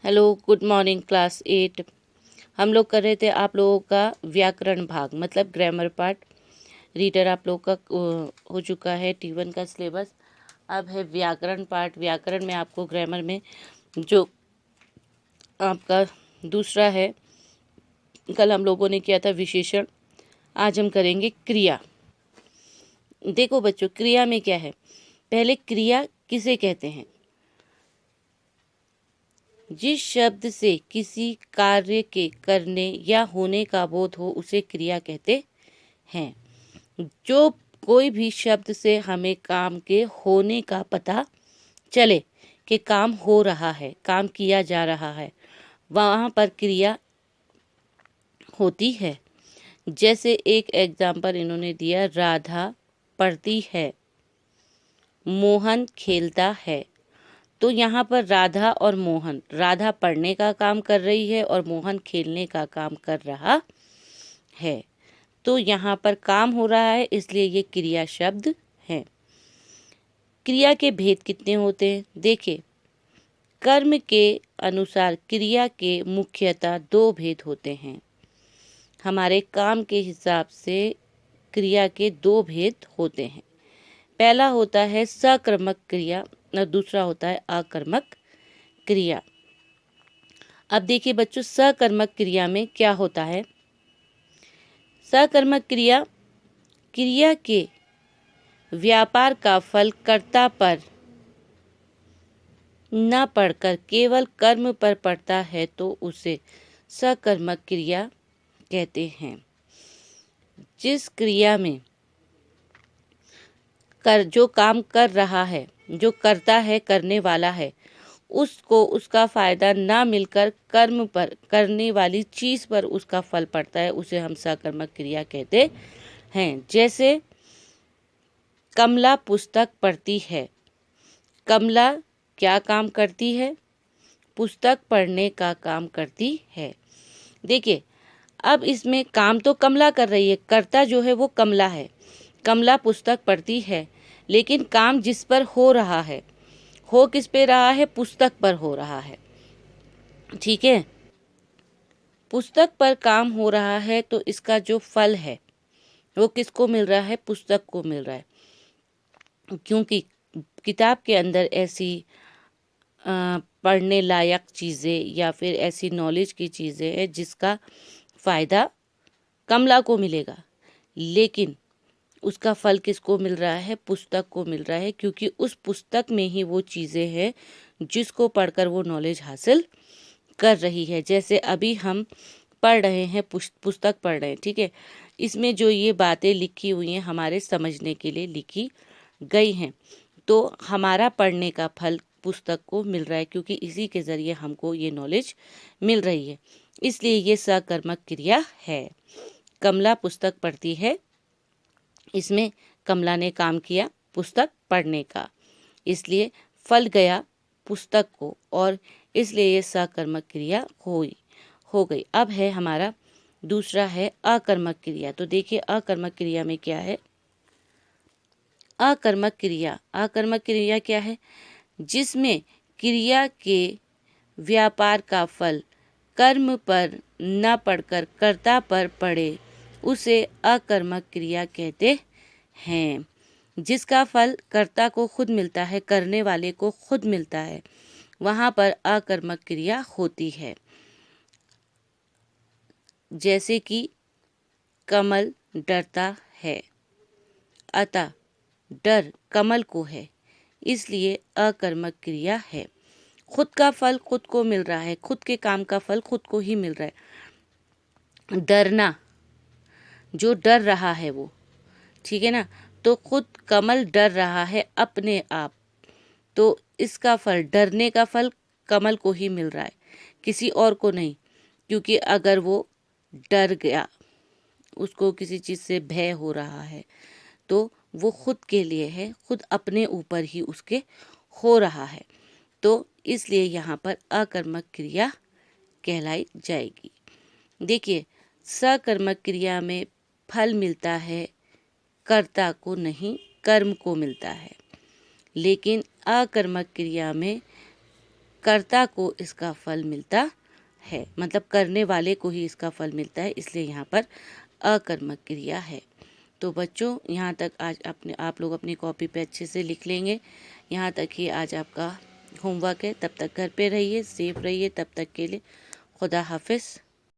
Hello, good morning class 8। हम लोग कर रहे थे आप लोगों का व्याकरण भाग मतलब ग्रामर पार्ट। रीडर आप लोगों का हो चुका है T1 का सिलेबस। अब है व्याकरण पार्ट। व्याकरण में आपको ग्रामर में जो आपका दूसरा है, कल हम लोगों ने किया था विशेषण, आज हम करेंगे क्रिया। देखो बच्चों, क्रिया में क्या है, पहले क्रिया किसे कहते हैं? जिस शब्द से किसी कार्य के करने या होने का बोध हो उसे क्रिया कहते हैं। जो कोई भी शब्द से हमें काम के होने का पता चले कि काम हो रहा है, काम किया जा रहा है, वहाँ पर क्रिया होती है। जैसे एक एग्जाम्पल इन्होंने दिया, राधा पढ़ती है, मोहन खेलता है। तो यहाँ पर राधा और मोहन, राधा पढ़ने का काम कर रही है और मोहन खेलने का काम कर रहा है। तो यहाँ पर काम हो रहा है, इसलिए ये क्रिया शब्द है। क्रिया के भेद कितने होते हैं? देखिए, कर्म के अनुसार क्रिया के मुख्यतः दो भेद होते हैं। हमारे काम के हिसाब से क्रिया के दो भेद होते हैं। पहला होता है सकर्मक क्रिया और दूसरा होता है अकर्मक क्रिया। अब देखिए बच्चों, सकर्मक क्रिया में क्या होता है? सकर्मक क्रिया, क्रिया के व्यापार का फल कर्ता पर न पड़कर केवल कर्म पर पड़ता है तो उसे सकर्मक क्रिया कहते हैं। जिस क्रिया में जो काम कर रहा है, जो करता है, करने वाला है, उसको उसका फायदा ना मिलकर कर्म पर, करने वाली चीज पर उसका फल पड़ता है, उसे हम सकर्मक क्रिया कहते हैं। जैसे कमला पुस्तक पढ़ती है। कमला क्या काम करती है? पुस्तक पढ़ने का काम करती है। देखिए, अब इसमें काम तो कमला कर रही है, कर्ता जो है वो कमला है। कमला पुस्तक पढ़ती है, लेकिन काम जिस पर हो रहा है, हो किस पे रहा है? पुस्तक पर हो रहा है। ठीक है, पुस्तक पर काम हो रहा है तो इसका जो फल है वो किसको मिल रहा है? पुस्तक को मिल रहा है। क्योंकि किताब के अंदर ऐसी पढ़ने लायक चीज़ें या फिर ऐसी नॉलेज की चीज़ें हैं जिसका फ़ायदा कमला को मिलेगा, लेकिन उसका फल किसको मिल रहा है? पुस्तक को मिल रहा है, क्योंकि उस पुस्तक में ही वो चीज़ें हैं जिसको पढ़कर वो नॉलेज हासिल कर रही है। जैसे अभी हम पढ़ रहे हैं, पुस्तक पढ़ रहे हैं, ठीक है। इसमें जो ये बातें लिखी हुई हैं हमारे समझने के लिए लिखी गई हैं, तो हमारा पढ़ने का फल पुस्तक को मिल रहा है, क्योंकि इसी के ज़रिए हमको ये नॉलेज मिल रही है। इसलिए ये सकर्मक क्रिया है। कमला पुस्तक पढ़ती है, इसमें कमला ने काम किया पुस्तक पढ़ने का, इसलिए फल गया पुस्तक को, और इसलिए ये सकर्मक क्रिया हो गई। अब है हमारा दूसरा है अकर्मक क्रिया। तो देखिए, अकर्मक क्रिया में क्या है? अकर्मक क्रिया, अकर्मक क्रिया क्या है? जिसमें क्रिया के व्यापार का फल कर्म पर न पड़कर कर्ता पर पड़े, उसे अकर्मक क्रिया कहते हैं। जिसका फल कर्ता को खुद मिलता है, करने वाले को खुद मिलता है, वहाँ पर अकर्मक क्रिया होती है। जैसे कि कमल डरता है, अतः डर कमल को है, इसलिए अकर्मक क्रिया है। खुद का फल खुद को मिल रहा है, खुद के काम का फल खुद को ही मिल रहा है। डरना, जो डर रहा है वो, ठीक है ना, तो खुद कमल डर रहा है अपने आप, तो इसका फल, डरने का फल कमल को ही मिल रहा है, किसी और को नहीं। क्योंकि अगर वो डर गया, उसको किसी चीज़ से भय हो रहा है, तो वो खुद के लिए है, खुद अपने ऊपर ही उसके हो रहा है, तो इसलिए यहाँ पर अकर्मक क्रिया कहलाई जाएगी। देखिए, सकर्मक क्रिया में फल मिलता है कर्ता को नहीं, कर्म को मिलता है, लेकिन अकर्मक क्रिया में कर्ता को इसका फल मिलता है, मतलब करने वाले को ही इसका फल मिलता है, इसलिए यहाँ पर अकर्मक क्रिया है। तो बच्चों यहाँ तक आज आप लोग अपनी कॉपी पे अच्छे से लिख लेंगे। यहाँ तक ही आज आपका होमवर्क है। तब तक घर पे रहिए, सेफ रहिए। तब तक के लिए खुदा हाफिज़।